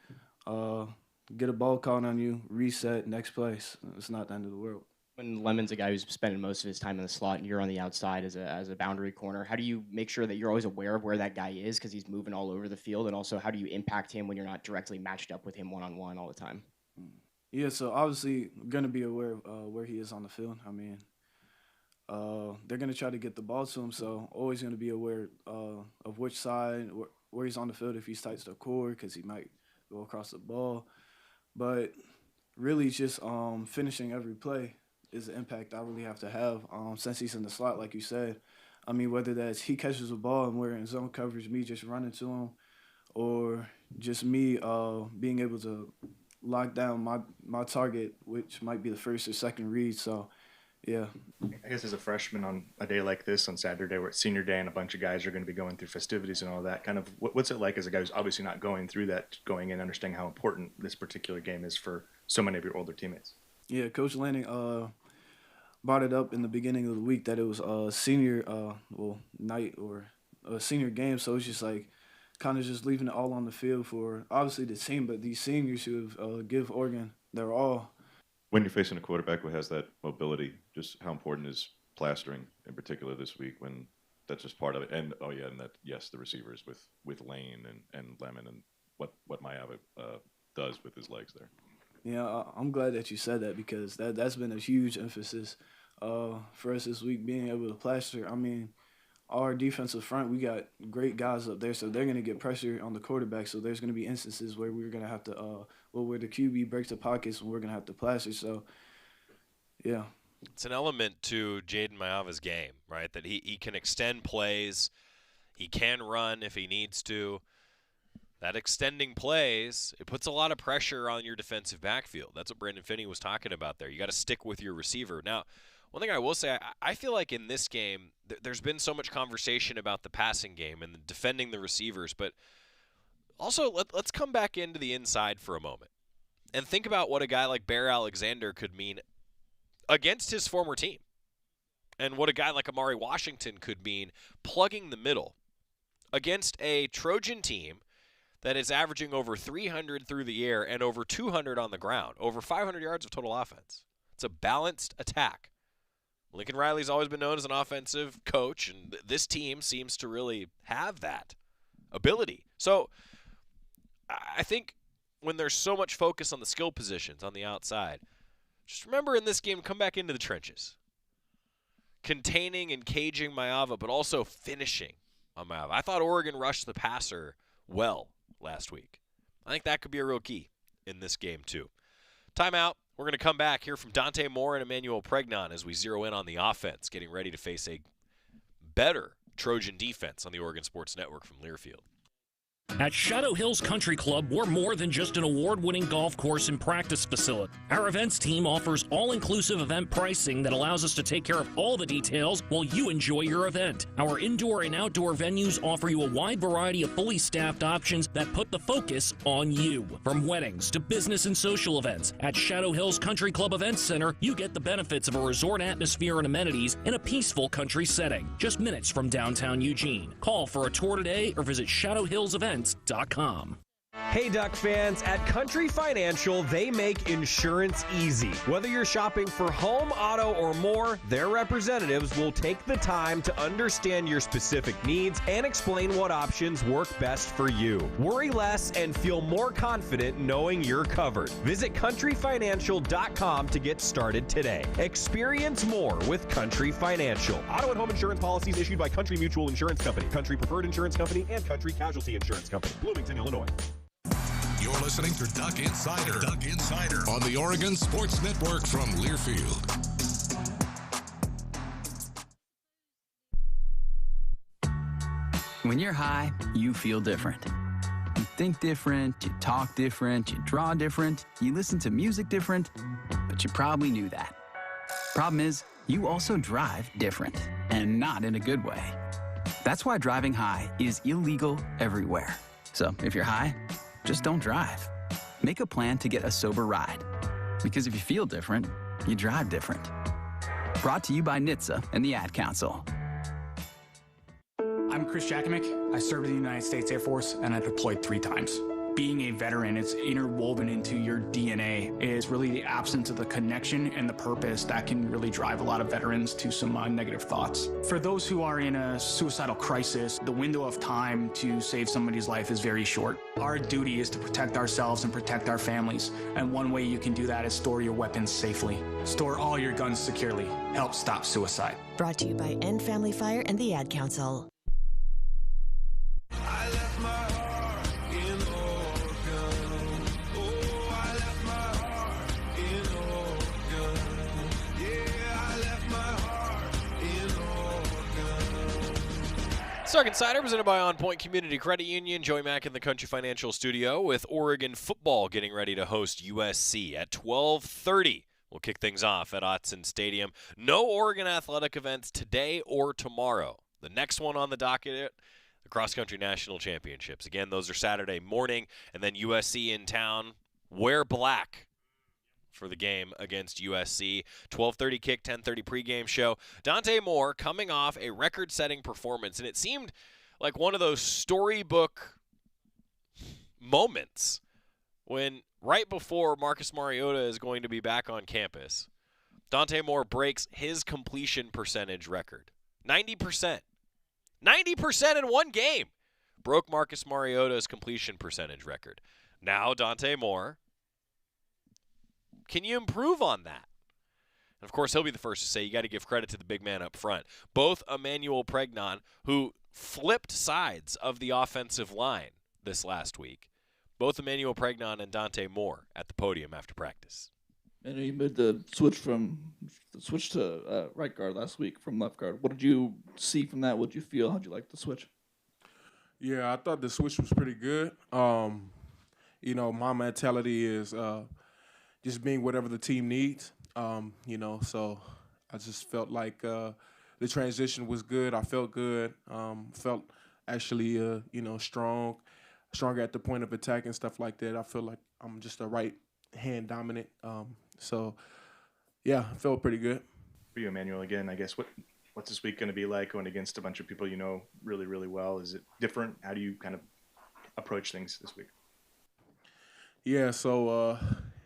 get a ball caught on you, reset, next play. It's not the end of the world. When Lemon's a guy who's spending most of his time in the slot and you're on the outside as a boundary corner, how do you make sure that you're always aware of where that guy is, because he's moving all over the field? And also, how do you impact him when you're not directly matched up with him one-on-one all the time? Yeah, so obviously going to be aware of where he is on the field. I mean, they're going to try to get the ball to him, so always going to be aware of which side, where he's on the field, if he's tight to the core, because he might go across the ball. But really just finishing every play is the impact I really have to have since he's in the slot, like you said. I mean, whether that's he catches the ball and we're in zone coverage, me just running to him, or just me being able to lock down my target, which might be the first or second read. So, yeah. I guess as a freshman on a day like this, on Saturday, where it's senior day and a bunch of guys are going to be going through festivities and all that, kind of what's it like as a guy who's obviously not going through that, going in, understanding how important this particular game is for so many of your older teammates? Yeah, Coach Lanning brought it up in the beginning of the week that it was a senior night or a senior game, so it's just like kind of just leaving it all on the field for obviously the team, but these seniors who have give Oregon their all. When you're facing a quarterback who has that mobility, just how important is plastering in particular this week, when that's just part of it? And the receivers with Lane and Lemon and what Mayava does with his legs there. Yeah, I'm glad that you said that, because that's been a huge emphasis for us this week, being able to plaster. I mean, our defensive front, we got great guys up there, so they're going to get pressure on the quarterback. So there's going to be instances where we're going to have to, where the QB breaks the pockets and we're going to have to plaster. So, yeah. It's an element to Jaden Mayava's game, right? That he can extend plays. He can run if he needs to. That extending plays, it puts a lot of pressure on your defensive backfield. That's what Brandon Finney was talking about there. You got to stick with your receiver. Now, one thing I will say, I feel like in this game, there's been so much conversation about the passing game and defending the receivers, but also let's come back into the inside for a moment and think about what a guy like Bear Alexander could mean against his former team, and what a guy like Amari Washington could mean plugging the middle against a Trojan team that is averaging over 300 through the air and over 200 on the ground, over 500 yards of total offense. It's a balanced attack. Lincoln Riley's always been known as an offensive coach, and this team seems to really have that ability. So I think when there's so much focus on the skill positions on the outside, just remember in this game, come back into the trenches. Containing and caging Mayava, but also finishing on Mayava. I thought Oregon rushed the passer well last week. I think that could be a real key in this game too. Timeout. We're going to come back, hear from Dante Moore and Emmanuel Pregnon as we zero in on the offense, getting ready to face a better Trojan defense on the Oregon Sports Network from Learfield. At Shadow Hills Country Club, we're more than just an award-winning golf course and practice facility. Our events team offers all-inclusive event pricing that allows us to take care of all the details while you enjoy your event. Our indoor and outdoor venues offer you a wide variety of fully staffed options that put the focus on you. From weddings to business and social events, at Shadow Hills Country Club Events Center, you get the benefits of a resort atmosphere and amenities in a peaceful country setting, just minutes from downtown Eugene. Call for a tour today or visit shadowhillsevents.com. Hey, Duck fans, at Country Financial, they make insurance easy. Whether you're shopping for home, auto, or more, their representatives will take the time to understand your specific needs and explain what options work best for you. Worry less and feel more confident knowing you're covered. Visit countryfinancial.com to get started today. Experience more with Country Financial. Auto and home insurance policies issued by Country Mutual Insurance Company, Country Preferred Insurance Company, and Country Casualty Insurance Company, Bloomington, Illinois. You're listening to Duck Insider. Duck Insider on the Oregon Sports Network from Learfield. When you're high, you feel different. You think different, you talk different, you draw different, you listen to music different, but you probably knew that. Problem is, you also drive different, and not in a good way. That's why driving high is illegal everywhere. So if you're high, just don't drive. Make a plan to get a sober ride. Because if you feel different, you drive different. Brought to you by NHTSA and the Ad Council. I'm Chris Jakimick. I served in the United States Air Force and I deployed 3 times. Being a veteran, it's interwoven into your DNA. It is really the absence of the connection and the purpose that can really drive a lot of veterans to some negative thoughts. For those who are in a suicidal crisis, the window of time to save somebody's life is very short. Our duty is to protect ourselves and protect our families. And one way you can do that is store your weapons safely. Store all your guns securely. Help stop suicide. Brought to you by End Family Fire and the Ad Council. Duck Insider presented by OnPoint Community Credit Union. Joey Mack in the Country Financial Studio with Oregon football getting ready to host USC at 12:30. We'll kick things off at Autzen Stadium. No Oregon athletic events today or tomorrow. The next one on the docket, the Cross Country National Championships. Again, those are Saturday morning, and then USC in town. Wear black for the game against USC. 12:30 kick, 10:30 pregame show. Dante Moore coming off a record-setting performance, and it seemed like one of those storybook moments when right before Marcus Mariota is going to be back on campus, Dante Moore breaks his completion percentage record. 90%. 90% in one game. Broke Marcus Mariota's completion percentage record. Now Dante Moore, can you improve on that? And of course, he'll be the first to say you got to give credit to the big man up front. Both Emmanuel Pregnon, who flipped sides of the offensive line this last week, both Emmanuel Pregnon and Dante Moore at the podium after practice. And you made the switch to right guard last week from left guard. What did you see from that? What did you feel? How did you like the switch? Yeah, I thought the switch was pretty good. My mentality is just being whatever the team needs, so I just felt like the transition was good. I felt good. Felt actually, stronger at the point of attack and stuff like that. I feel like I'm just a right-hand dominant. I felt pretty good. For you, Emmanuel, again, I guess, what's this week going to be like going against a bunch of people you know really, really well? Is it different? How do you kind of approach things this week? Yeah, so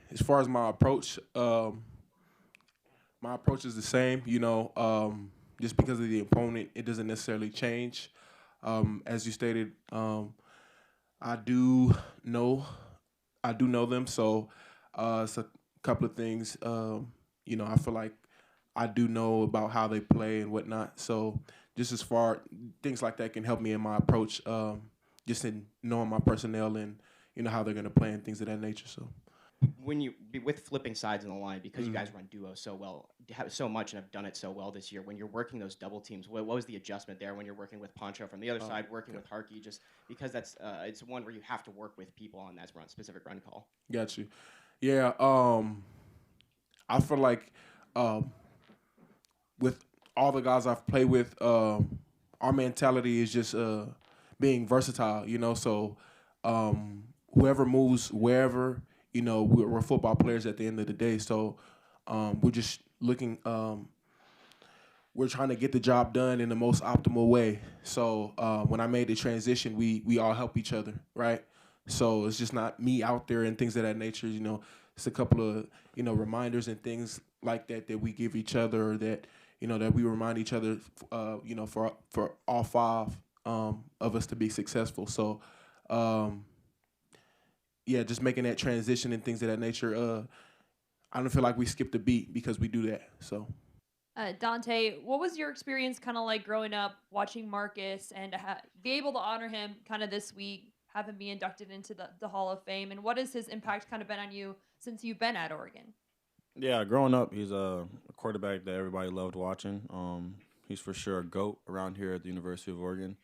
as far as my approach is the same. Just because of the opponent, it doesn't necessarily change. As you stated, I do know them, so it's a couple of things. I feel like I do know about how they play and whatnot. So just as far things like that can help me in my approach, just in knowing my personnel and how they're going to play and things of that nature. So. When you with flipping sides in the line, because you guys run duo so well, have so much and have done it so well this year, when you're working those double teams, what was the adjustment there when you're working with Poncho from the other side, working with Harkey, just because that's it's one where you have to work with people on that specific run call? Got you. Yeah, I feel like with all the guys I've played with, our mentality is just being versatile, so whoever moves wherever, we're football players at the end of the day. So we're just looking, we're trying to get the job done in the most optimal way. So when I made the transition, we all help each other, right? So it's just not me out there and things of that nature. It's a couple of reminders and things like that we give each other, or that that we remind each other, for all five of us to be successful. So, yeah, just making that transition and things of that nature. I don't feel like we skipped a beat because we do that. So. Dante, what was your experience kind of like growing up watching Marcus and be able to honor him kind of this week, have him be inducted into the Hall of Fame? And what has his impact kind of been on you since you've been at Oregon? Yeah, growing up, he's a quarterback that everybody loved watching. He's for sure a GOAT around here at the University of Oregon.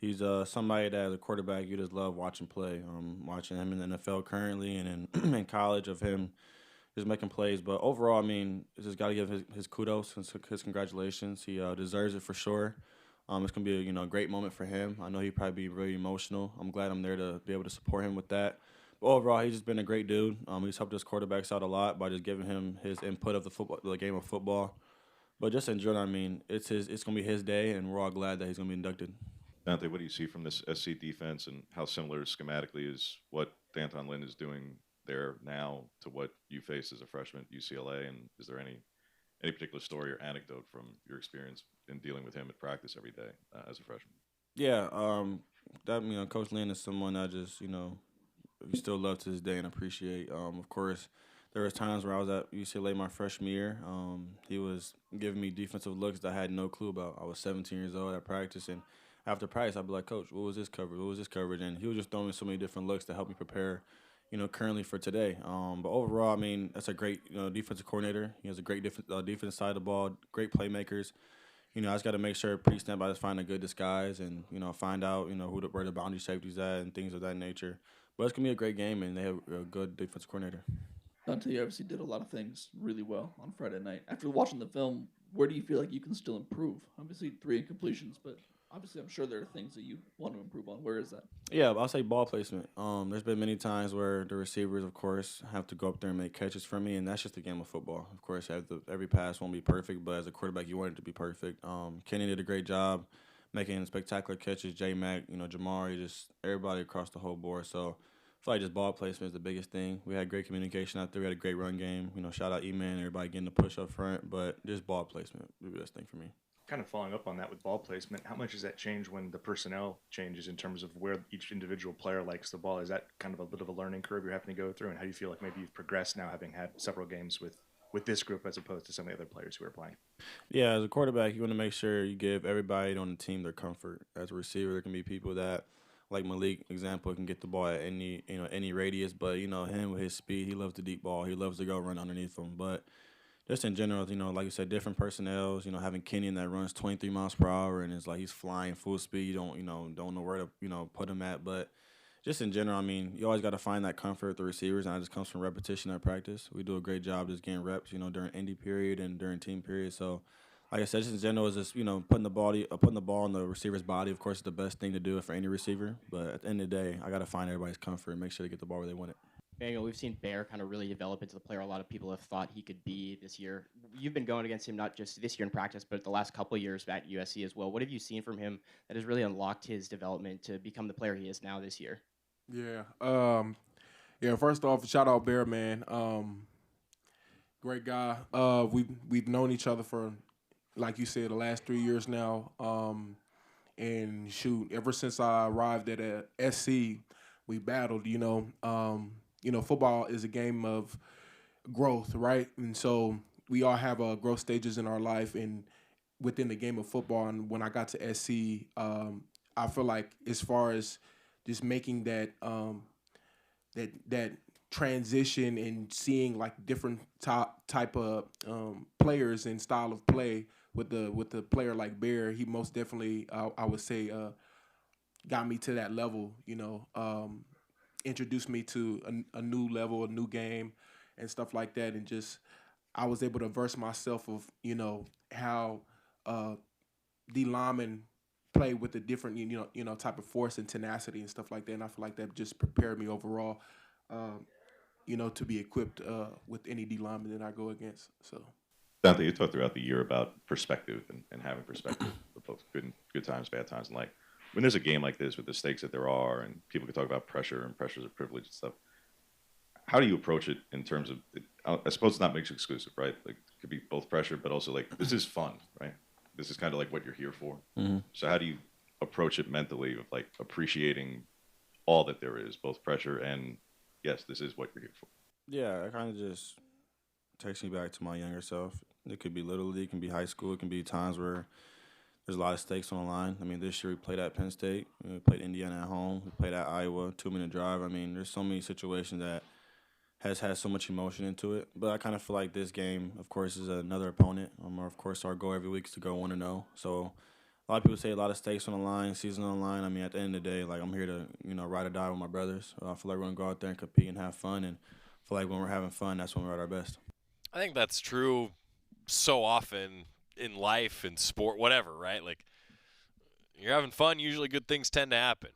He's somebody that as a quarterback you just love watching play. Watching him in the NFL currently and in college of him just making plays. But overall, I mean, just got to give his kudos and his congratulations. He deserves it for sure. It's gonna be a great moment for him. I know he'd probably be really emotional. I'm glad I'm there to be able to support him with that. But overall, he's just been a great dude. He's helped his quarterbacks out a lot by just giving him his input of the game of football. But just in general, I mean, it's gonna be his day, and we're all glad that he's gonna be inducted. Dante, what do you see from this SC defense, and how similar schematically is what Danton Lynn is doing there now to what you faced as a freshman at UCLA? And is there any particular story or anecdote from your experience in dealing with him at practice every day as a freshman? Yeah, Coach Lynn is someone I just we still love to this day and appreciate. Of course, there was times where I was at UCLA my freshman year. He was giving me defensive looks that I had no clue about. I was 17 years old at practice, and after practice, I'd be like, Coach, what was this coverage? What was this coverage? And he was just throwing me so many different looks to help me prepare, currently for today. But overall, I mean, that's a great defensive coordinator. He has a great defense side of the ball, great playmakers. I just got to make sure pre-snap I just find a good disguise and, find out, where the boundary safety's at and things of that nature. But it's going to be a great game, and they have a good defensive coordinator. Dante, you obviously did a lot of things really well on Friday night. After watching the film, where do you feel like you can still improve? Obviously, 3 incompletions, but obviously I'm sure there are things that you want to improve on. Where is that? Yeah, I'll say ball placement. There's been many times where the receivers, of course, have to go up there and make catches for me, and that's just the game of football. Of course, every pass won't be perfect, but as a quarterback, you want it to be perfect. Kenny did a great job making spectacular catches. J-Mac, Jamari, just everybody across the whole board. So I feel like just ball placement is the biggest thing. We had great communication out there. We had a great run game. Shout out E-Man, everybody getting the push up front, but just ball placement would be the best thing for me. Kind of following up on that with ball placement, how much does that change when the personnel changes in terms of where each individual player likes the ball? Is that kind of a bit of a learning curve you're having to go through? And how do you feel like maybe you've progressed now, having had several games with this group as opposed to some of the other players who are playing? Yeah, as a quarterback, you want to make sure you give everybody on the team their comfort. As a receiver, there can be people that, like Malik, example, can get the ball at any radius, but him with his speed, he loves the deep ball. He loves to go run underneath them, but just in general, like you said, different personnels. Having Kenyon that runs 23 miles per hour and it's like he's flying full speed. You don't know where to put him at. But just in general, I mean, you always got to find that comfort with the receivers, and that just comes from repetition at practice. We do a great job just getting reps, during indie period and during team period. So, like I said, just in general, is just putting the ball in the receiver's body. Of course, is the best thing to do for any receiver. But at the end of the day, I got to find everybody's comfort and make sure they get the ball where they want it. Daniel, we've seen Bear kind of really develop into the player a lot of people have thought he could be this year. You've been going against him not just this year in practice, but the last couple of years at USC as well. What have you seen from him that has really unlocked his development to become the player he is now this year? Yeah. First off, shout out Bear, man. Great guy. We've known each other for, like you said, the last 3 years now. And shoot, ever since I arrived at SC, we battled. Football is a game of growth, right? And so we all have growth stages in our life and within the game of football. And when I got to SC, I feel like as far as just making that transition and seeing like different type of players and style of play with the player like Bear, he most definitely I would say got me to that level. Introduced me to a new level, a new game, and stuff like that, and just I was able to verse myself of how D linemen play with a different type of force and tenacity and stuff like that, and I feel like that just prepared me overall, to be equipped with any D lineman that I go against. So, Dante, you talked throughout the year about perspective and having perspective, both good times, bad times, and like. when there's a game like this with the stakes that there are, and people can talk about pressure and pressures of privilege and stuff, how do you approach it in terms of, I suppose it's not mutually exclusive, right? Like, it could be both pressure, but also like, this is fun, right? This is kind of like what you're here for. Mm-hmm. So how do you approach it mentally of like appreciating all that there is, both pressure and, yes, this is what you're here for? Yeah, it kind of just takes me back to my younger self. It could be Little League, it can be high school, it can be times where there's a lot of stakes on the line. I mean, this year we played at Penn State, we played Indiana at home, we played at Iowa, 2-minute drive. I mean, there's so many situations that has had so much emotion into it. But I kind of feel like this game, of course, is another opponent. Of course, our goal every week is to go 1-0. So a lot of people say a lot of stakes on the line, season on the line. I mean, at the end of the day, like, I'm here to, ride or die with my brothers. I feel like we're going to go out there and compete and have fun. And I feel like when we're having fun, that's when we're at our best. I think that's true so often in life and sport, whatever, right? Like, you're having fun, usually good things tend to happen.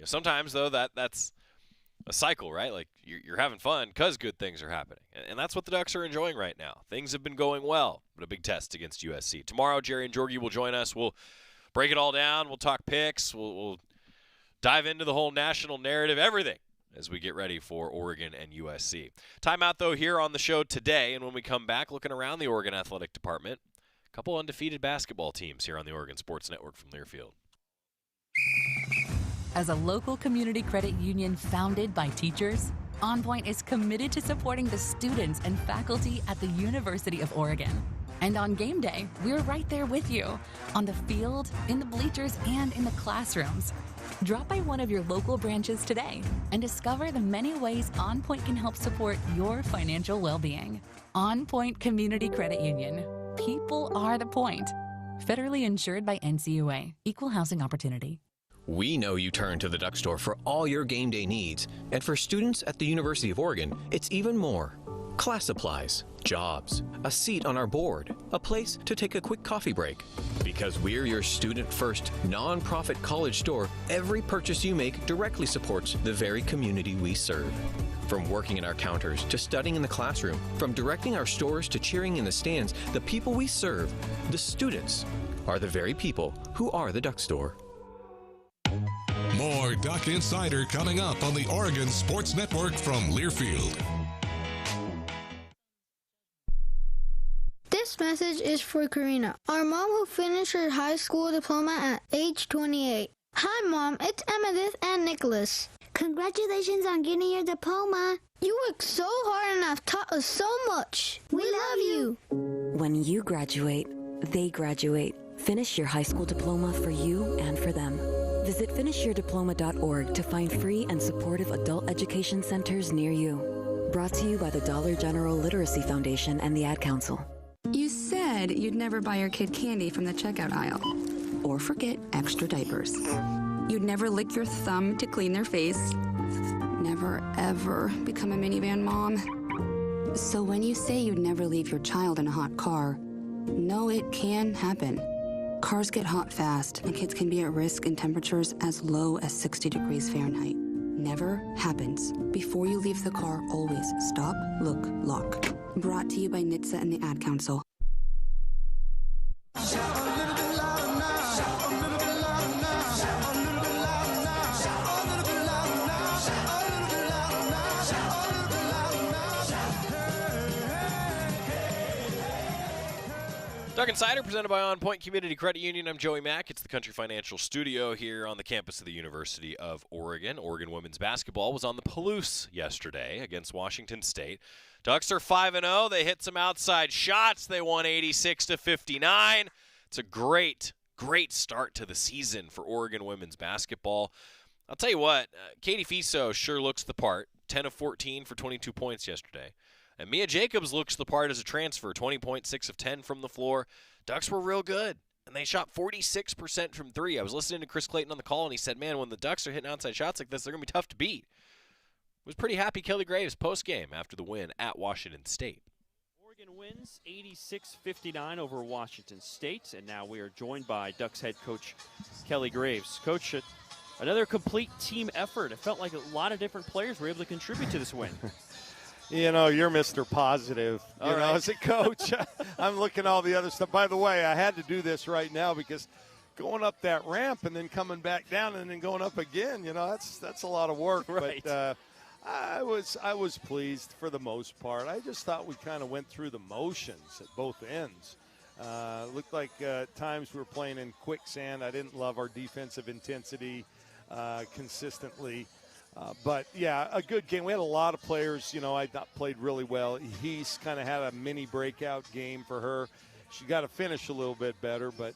Sometimes, though, that's a cycle, right? Like, you're having fun because good things are happening. And that's what the Ducks are enjoying right now. Things have been going well, but a big test against USC. Tomorrow, Jerry and Jorgie will join us. We'll break it all down. We'll talk picks. We'll dive into the whole national narrative, everything, as we get ready for Oregon and USC. Timeout, though, here on the show today. And when we come back, looking around the Oregon Athletic Department, a couple undefeated basketball teams here on the Oregon Sports Network from Learfield. As a local community credit union founded by teachers, OnPoint is committed to supporting the students and faculty at the University of Oregon. And on game day, we're right there with you, on the field, in the bleachers, and in the classrooms. Drop by one of your local branches today and discover the many ways OnPoint can help support your financial well-being. OnPoint Community Credit Union. People are the point. Federally insured by NCUA. Equal housing opportunity. We know you turn to the Duck Store for all your game day needs. And for students at the University of Oregon, it's even more. Class supplies, jobs, a seat on our board, a place to take a quick coffee break. Because we're your student-first, non-profit college store, every purchase you make directly supports the very community we serve. From working in our counters to studying in the classroom, from directing our stores to cheering in the stands, the people we serve, the students, are the very people who are the Duck Store. More Duck Insider coming up on the Oregon Sports Network from Learfield. This message is for Karina, our mom who finished her high school diploma at age 28. Hi, Mom. It's Amethyst and Nicholas. Congratulations on getting your diploma. You worked so hard and have taught us so much. We love you. When you graduate, they graduate. Finish your high school diploma for you and for them. Visit finishyourdiploma.org to find free and supportive adult education centers near you. Brought to you by the Dollar General Literacy Foundation and the Ad Council. You said you'd never buy your kid candy from the checkout aisle. Or forget extra diapers. You'd never lick your thumb to clean their face. Never, ever become a minivan mom. So when you say you'd never leave your child in a hot car, know it can happen. Cars get hot fast, and kids can be at risk in temperatures as low as 60 degrees Fahrenheit. Never happens. Before you leave the car, always stop, look, lock. Brought to you by NHTSA and the Ad Council. Duck Insider presented by OnPoint Community Credit Union. I'm Joey Mack. It's the Country Financial Studio here on the campus of the University of Oregon. Oregon women's basketball was on the Palouse yesterday against Washington State. Ducks are 5-0. They hit some outside shots. They won 86-59. It's a great start to the season for Oregon women's basketball. I'll tell you what, Katie Fiso sure looks the part. 10 of 14 for 22 points yesterday. And Mia Jacobs looks the part as a transfer, 20.6 of 10 from the floor. Ducks were real good, and they shot 46% from three. I was listening to Chris Clayton on the call, and he said, man, when the Ducks are hitting outside shots like this, they're going to be tough to beat. Was pretty happy Kelly Graves post-game after the win at Washington State. Oregon wins 86-59 over Washington State, and now we are joined by Ducks head coach Kelly Graves. Coach, another complete team effort. It felt like a lot of different players were able to contribute to this win. You know, you're Mr. Positive, you know, as a coach. I'm looking at all the other stuff. By the way, I had to do this right now because going up that ramp and then coming back down and then going up again, that's a lot of work. Right. But I was pleased for the most part. I just thought we kind of went through the motions at both ends. Looked like times we were playing in quicksand. I didn't love our defensive intensity consistently. But, yeah, a good game. We had a lot of players, I thought played really well. He's kind of had a mini breakout game for her. She got to finish a little bit better, but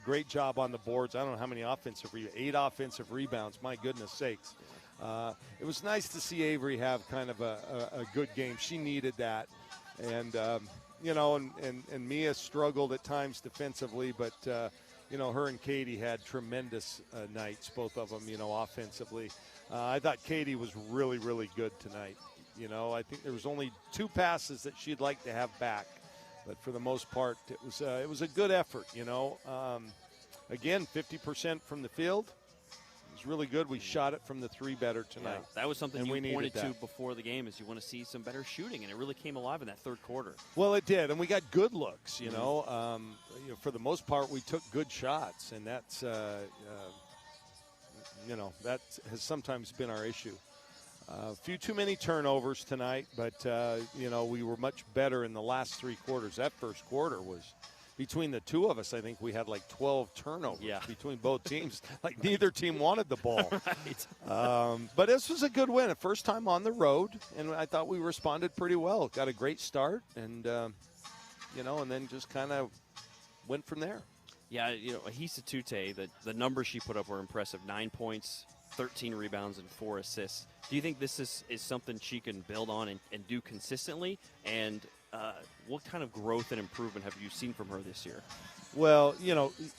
great job on the boards. I don't know how many 8 offensive rebounds. My goodness sakes. It was nice to see Avery have kind of a good game. She needed that. And, and Mia struggled at times defensively, but, her and Katie had tremendous nights, both of them, offensively. I thought Katie was really, really good tonight. I think there was only 2 passes that she'd like to have back. But for the most part, it was a good effort, Again, 50% from the field. It was really good. We shot it from the 3 better tonight. Yeah, that was something and you we pointed to that. before the game is you want to see some better shooting, and it really came alive in that third quarter. Well, it did, and we got good looks, For the most part, we took good shots, and that's, that has sometimes been our issue. A few too many turnovers tonight, but, we were much better in the last 3 quarters. That first quarter was, between the 2 of us, I think we had like 12 turnovers between both teams. Like neither team wanted the ball. Right. But this was a good win. A first time on the road, and I thought we responded pretty well. Got a great start, and, and then just kind of went from there. Yeah, Ahisa Tute, the numbers she put up were impressive. 9 points, 13 rebounds, and 4 assists. Do you think this is something she can build on and do consistently? And what kind of growth and improvement have you seen from her this year? Well,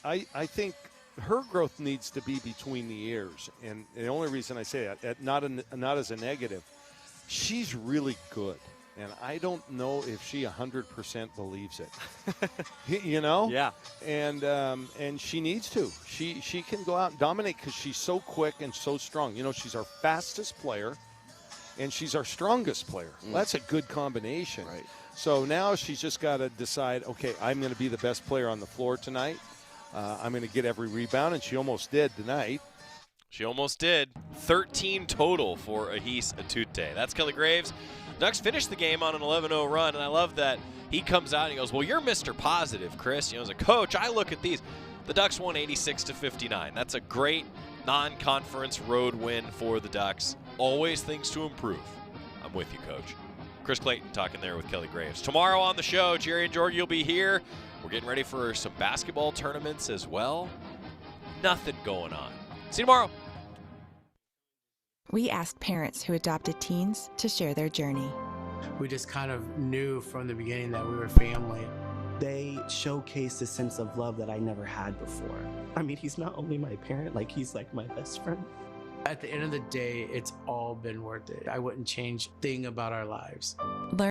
I think her growth needs to be between the ears. And the only reason I say that, not as a negative, she's really good. And I don't know if she 100% believes it. Yeah. And she needs to. She can go out and dominate because she's so quick and so strong. She's our fastest player, and she's our strongest player. Well, that's a good combination. Right. So now she's just got to decide, okay, I'm going to be the best player on the floor tonight. I'm going to get every rebound, and she almost did tonight. She almost did. 13 total for Ahis Atute. That's Kelly Graves. Ducks finished the game on an 11-0 run, and I love that he comes out and he goes, well, you're Mr. Positive, Chris. As a coach, I look at these. The Ducks won 86-59. That's a great non-conference road win for the Ducks. Always things to improve. I'm with you, Coach. Chris Clayton talking there with Kelly Graves. Tomorrow on the show, Jerry and Jorgie will be here. We're getting ready for some basketball tournaments as well. Nothing going on. See you tomorrow. We asked parents who adopted teens to share their journey. We just kind of knew from the beginning that we were family. They showcased a sense of love that I never had before. I mean, he's not only my parent, he's like my best friend. At the end of the day, it's all been worth it. I wouldn't change a thing about our lives. Learn